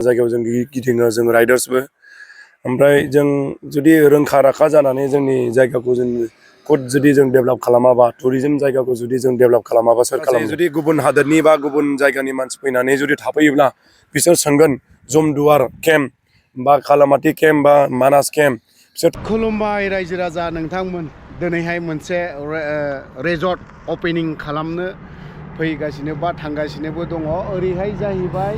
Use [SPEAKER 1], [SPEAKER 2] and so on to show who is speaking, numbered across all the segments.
[SPEAKER 1] जायगायाव जों गिदिङो जों राइडार्सबो ओमफ्राय जों जुदि रोंखा राखा जानानै जोंनि जायगाखौ जों खुद जुदि जों डेभेलप खालामाबा टुरिज्म जायगाखौ जुदि जों डेभेलप खालामाबा सोर खालामो जुदि गुबुन हादोरनि बा गुबुन जायगानि मानसि फैनानै जुदि थाफैयोब्ला बिसोर सोंगोन जमदुवार केम्प बा खालामाथि केम्प बा मानास केम्प बिसोर
[SPEAKER 2] खुलुमबाय रायजो राजा नोंथांमोन दिनैहाय मोनसे रेजर्ट अपेनिं खालामनो फैगासिनो बा थांगासिनोबो दङ ओरैहाय जाहैबाय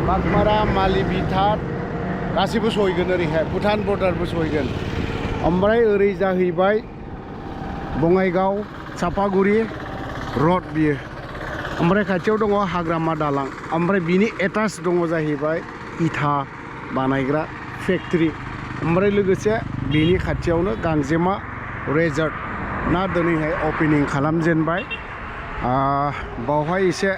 [SPEAKER 2] बागमारा मालिबिटार गासिबो सहैगोन ओरैहाय भुटान बर्डारबो सहैगोन ओमफ्राय ओरै जाहैबाय बङाइगाव चापागुरि रड बियो ओमफ्राय खाथियाव दङ हाग्रामा दालां ओमफ्राय बिनि एटाच दङ जाहैबाय इथा बानायग्रा फेक्ट्रि ओमफ्राय लोगोसे बिनि खाथियावनो गांजेमा रेजर्ट ना दिनैहाय अपेनिं खालामजेनबाय बावहाय एसे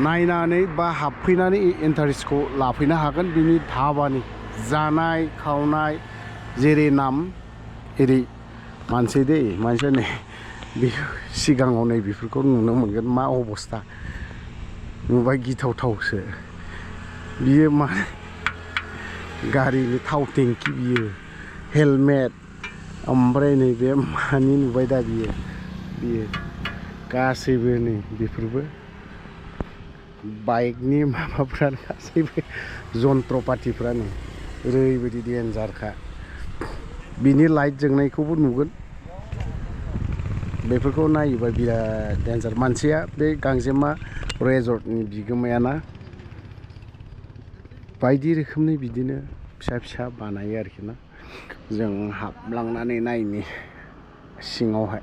[SPEAKER 2] नायनानै बा हाबफैनानै इन्टारेस्टखौ लाफैनो हागोन बिनि धाबानि जानाय खावनाय जेरै नाम एरै मानसि दै मानसिया नै बे सिगाङाव नै बेफोरखौ नुनो मोनगोन मा अबस्था नुबाय गिथावथावसो बियो मा गारिनि थाव टेंकि बियो हेलमेट ओमफ्राय नैबे मानि नुबाय दा बियो गासैबो नै बेफोरबो बाइकनि माबाफ्रानो गासैबो जन्त्रपातिफ्रानो ओरैबायदि डेन्जारखा बिनि लाइट जोंनायखौबो नुगोन बेफोरखौ नायोबा बिराद डेन्जार मानसिया बे गांजेमा रेजर्टनि बिगोमायाना बायदि रोखोमनि बिदिनो फिसा फिसा बानायो आरोखि ना जों हाबलांनानै नायनि सिङावहाय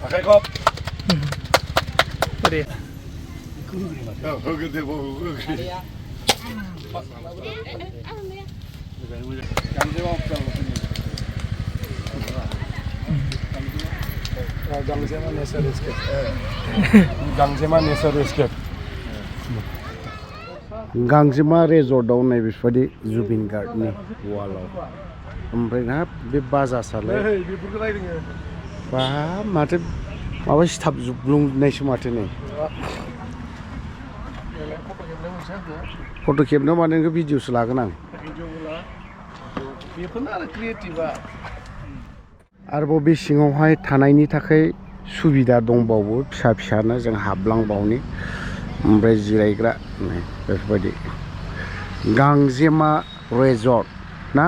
[SPEAKER 1] आखाइखौ गांजेमा नेचार एस्केप गांजेमा नेचार एस्केप
[SPEAKER 2] गांजेमा रेजर्टआव नै बेफोरबायदि जुबिन गार्डनि वालाव ओमफ्राय ना बे बाजासालाय बा माथो माबा सिथाब जुब्लुंनायसो माथो नै फट' खेबनो माने नोंखौ भिडिअसो लागोन आं बेफोरनो आरो क्रिएटिभा आरोबाव बे सिङावहाय थानायनि थाखाय सुबिदा दंबावो फिसा फिसानो जों हाबलांबावनि ओमफ्राय जिरायग्रा बेफोरबायदि गांजेमा रेजर्ट ना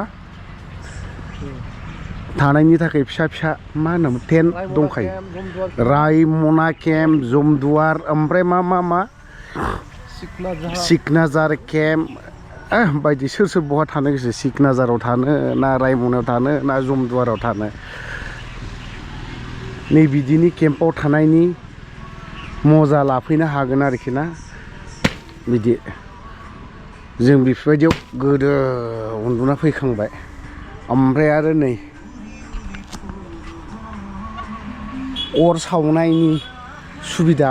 [SPEAKER 2] थानायनि थाखाय फिसा फिसा मा होनोमोन टेन्ट दंखायो रायमना केम्प जमदुवार ओमफ्राय मा सिकनाझार केम्प बायदि सोर बहा थानो गोसो सिकनाझाराव थानो ना रायमनायाव थानो ना जमदुवाराव थानो नै बिदिनि केम्पआव थानायनि मजा लाफैनो हागोन आरोखि ना बिदि जों बेफोरबायदियाव गोदो उन्दुना फैखांबाय ओमफ्राय आरो नै अर सावनायनि सुबिदा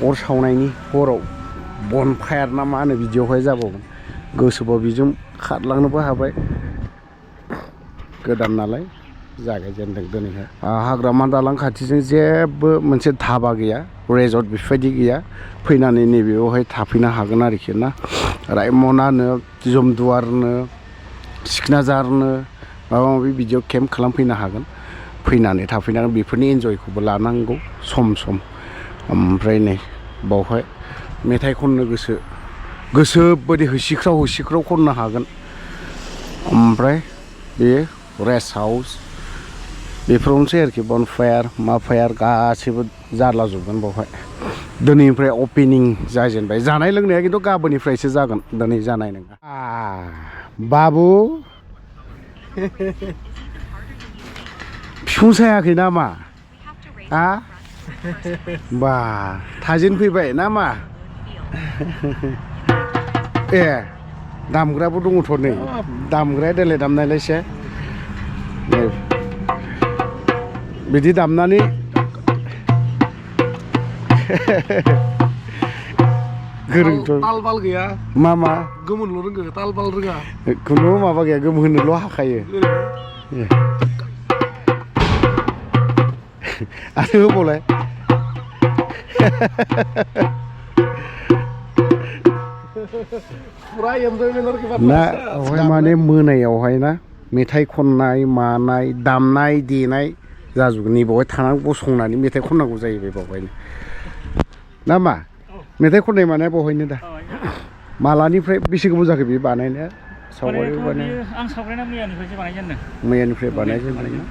[SPEAKER 2] अर सावनायनि हराव बनफायार ना मा होनो बिदियावहाय जाबावगोन गोसोबा बेजों खारलांनोबो हाबाय गोदान नालाय जागायजेनदों दिनैहाय हाग्रामा दालां खाथिजों जेबो मोनसे धाबा गैया रेजर्ट बेफोरबायदि गैया फैनानै नैबेयावहाय थाफैनो हागोन आरोखि ना रायमनानो जमदुवारनो सिकनाझारनो माबा माबि बिदियाव केम्प खालामफैनो हागोन फैनानै थाफैनांगोन बेफोरनि इन्जयखौबो लानांगौ सम ओमफ्राय नै बावहाय मेथाइ खननो गोसो बायदि होसिख्राव खननो हागोन ओमफ्राय बे रेस्ट हाउस बेफोरावनोसै आरोखि बनफायार माफायार गासैबो जारलाजोबगोन बावहाय दिनैनिफ्राय अपेनिं जाजेनबाय जानाय लोंनाया खिन्थु गाबोननिफ्रायसो जागोन दिनै जानाय नङा बाबु बिफुं सायाखै नामा बा थाजिन फैबाय नामा ए दामग्राबो दङथ' नै दामग्राया देलाय दामनायलायसे बिदि दामनानै गोरोंथ'
[SPEAKER 3] तालबाल गैया
[SPEAKER 2] मा मा
[SPEAKER 3] गोमोनल' रोंगो तालबाल रोङा
[SPEAKER 2] खुनु माबा गैया गोमहोनोल' हाखायो आरो होबावलाय
[SPEAKER 3] फुरा एन्जयमेन्ट आरोखि
[SPEAKER 2] ना ओमफ्राय माने मोनायावहाय ना मेथाइ खननाय मानाय दामनाय देनाय जाजोबगोन नैबावहाय थानानै गसंनानै मेथाइ खननांगौ जायो बे बावहायनो ना मा मेथाइ खननाय मानाया बावहायनो दा मालानिफ्राय बेसे गोबाव जाखो बे बानायनाया सावगारि बानाय
[SPEAKER 4] आं सावगारिना मैयानिफ्रायसो बानायजेनदों
[SPEAKER 2] मैयानिफ्राय बानायजेननाय ना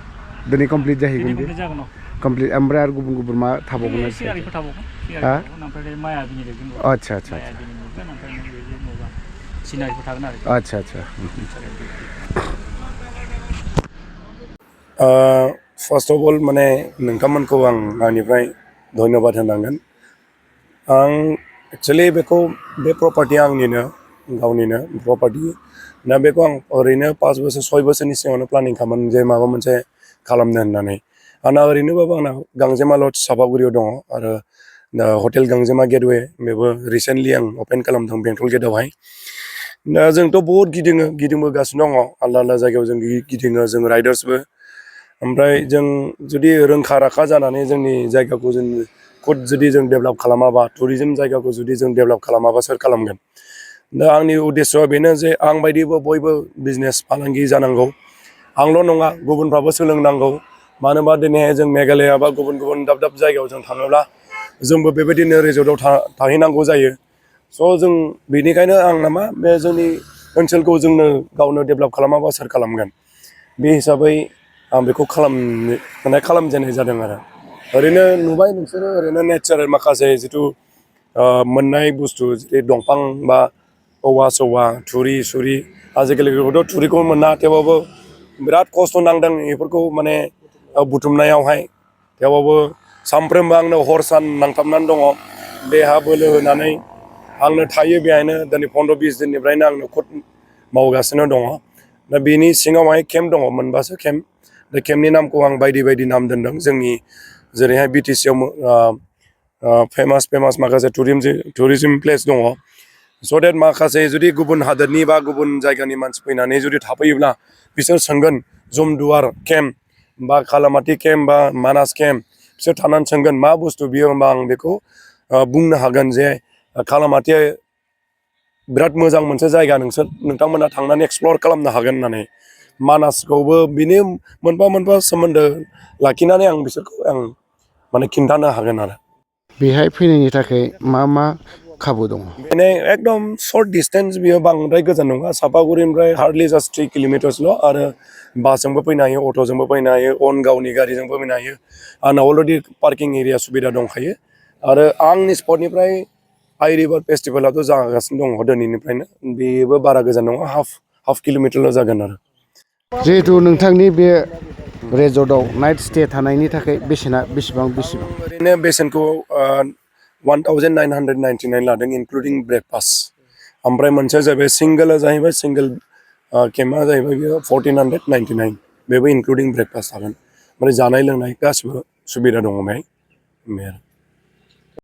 [SPEAKER 2] दिनै कमप्लिट जाहैगोन बे कमप्लिट ओमफ्राय आरो गुबुन गुबुन मा थाबावगोन
[SPEAKER 4] सिनारिफोर थाबावगोन
[SPEAKER 2] हा
[SPEAKER 4] ओमफ्राय माया बिनि लिरगोन
[SPEAKER 2] आच्छा आच्छा
[SPEAKER 4] माया बिनि लिरगोन ओमफ्राय माबा सिनारिफोर थागोन आरो
[SPEAKER 2] आच्छा आच्छा
[SPEAKER 1] फार्स्ट अफ अल माने नोंथांमोनखौ आं आंनिफ्राय धन्यबाद होनांगोन आं एक्सुवेलि बेखौ बे प्रपार्टिया आंनिनो गावनिनो प्रपार्टि दा बेखौ आं ओरैनो 5 बोसोर 6 बोसोरनि सिगाङावनो प्लानिं खालामोन जे माबा मोनसे खालामनो होननानै आंना ओरैनोबाबो आंना गांजेमा लज सापागुरियाव दङ आरो दा हटेल गांजेमा गेटवे बेबो रिसेन्टलि आं अपेन खालामदों बेंटल गेटआवहाय दा जोंथ' बहुद गिदिंबोगासिनो दङ आलदा आलदा जायगायाव जों गिदिङो जों राइडार्सबो ओमफ्राय जों जुदि रोंखा राखा जानानै जोंनि जायगाखौ जों खुद जुदि जों डेभेलप खालामाबा टुरिजम जायगाखौ जुदि जों डेभेलप खालामाबा सोर खालामगोन दा आंनि उद्देस्यआ बेनो जे आं बायदिबो बयबो बिजनेस फालांगि जानांगौ आंल' नङा गुबुनफ्राबो सोलोंनांगौ मानो होनबा दिनैहाय जों मेघालया बा गुबुन गुबुन दाब दाब जायगायाव जों थाङोब्ला जोंबो बेबायदिनो रिजर्टआव थाहैनांगौ जायो स' जों बेनिखायनो आं नामा बे जोंनि ओनसोलखौ जोंनो गावनो डेभेलप खालामाबा सोर खालामगोन बे हिसाबै आं बेखौ खालामजेननाय जादों आरो ओरैनो नुबाय नोंसोरो ओरैनो नेचारेल माखासे जिथु मोननाय बुस्थु जेरै दंफां बा औवा सौवा थुरि सुरि आजिखालिथ' थुरिखौ मोना थेवबाबो बिराद खस्थ' नांदों बेफोरखौ माने बुथुमनायावहाय थेवबाबो सानफ्रोमबो आंनो हर सान नांथाबनानै दङ देहा बोलो होनानै आंनो थायो बेहायनो दिनै 15-20 दिननिफ्रायनो आंनो खुद मावगासिनो दङ दा बेनि सिङावहाय केम्प दङ मोनबासो केम्प दा केम्पनि नामखौ आं बायदि नाम दोनदों जोंनि जेरैहाय बिटिसिआव फेमास माखासे टुरिजम प्लेस दङ स' देट माखासे जुदि गुबुन हादोरनि बा गुबुन जायगानि मानसि फैनानै जुदि थाफैयोब्ला बिसोर सोंगोन जमदुवार केम्प बा खालामाथि केम्प बा मानास केम्प बिसोर थानानै सोंगोन मा बुस्थु बियो होमबा आं बेखौ बुंनो हागोन जे खालामाथिया बिराद मोजां मोनसे जायगा नोंथांमोना थांनानै एक्सप्लर खालामनो हागोन होननानै मानासखौबो बिनि मोनफा सोमोन्दो लाखिनानै आं बिसोरखौ माने खिन्थानो हागोन आरो
[SPEAKER 2] बेहाय फैनायनि थाखाय मा खाबु दङ
[SPEAKER 1] बेनो एकदम सर्ट डिसटेन्स बियो बांद्राय गोजान नङा सापागुरिनिफ्राय हार्डलि जास्ट 3 किल'मिटार्सल' आरो बासजोंबो फैनो हायो अट'जोंबो फैनो हायो अन गावनि गारिजोंबो फैनो हायो आंना अलरेडि पार्किं एरिया सुबिदा दंखायो आरो आंनि स्पटनिफ्राय आइ रिभार फेस्टिभेलाथ' जागासिनो दङ दिनैनिफ्रायनो बेबो बारा गोजान नङा हाफ किल'मिटारल' जागोन आरो
[SPEAKER 2] जिहेथु नोंथांनि बे रेजर्टआव नाइट स्टे थानायनि थाखाय बेसेना बेसेबां
[SPEAKER 1] ओरैनो बेसेनखौ 1999 लादों इनक्लुडिं ब्रेकफास्ट ओमफ्राय मोनसेया जाहैबाय सिंगल केम्पआ जाहैबाय बेयो 1499 बेबो इनक्लुडिं ब्रेकफास्ट थागोन ओमफ्राय जानाय लोंनाय गासिबो सुबिदा दङ बेहाय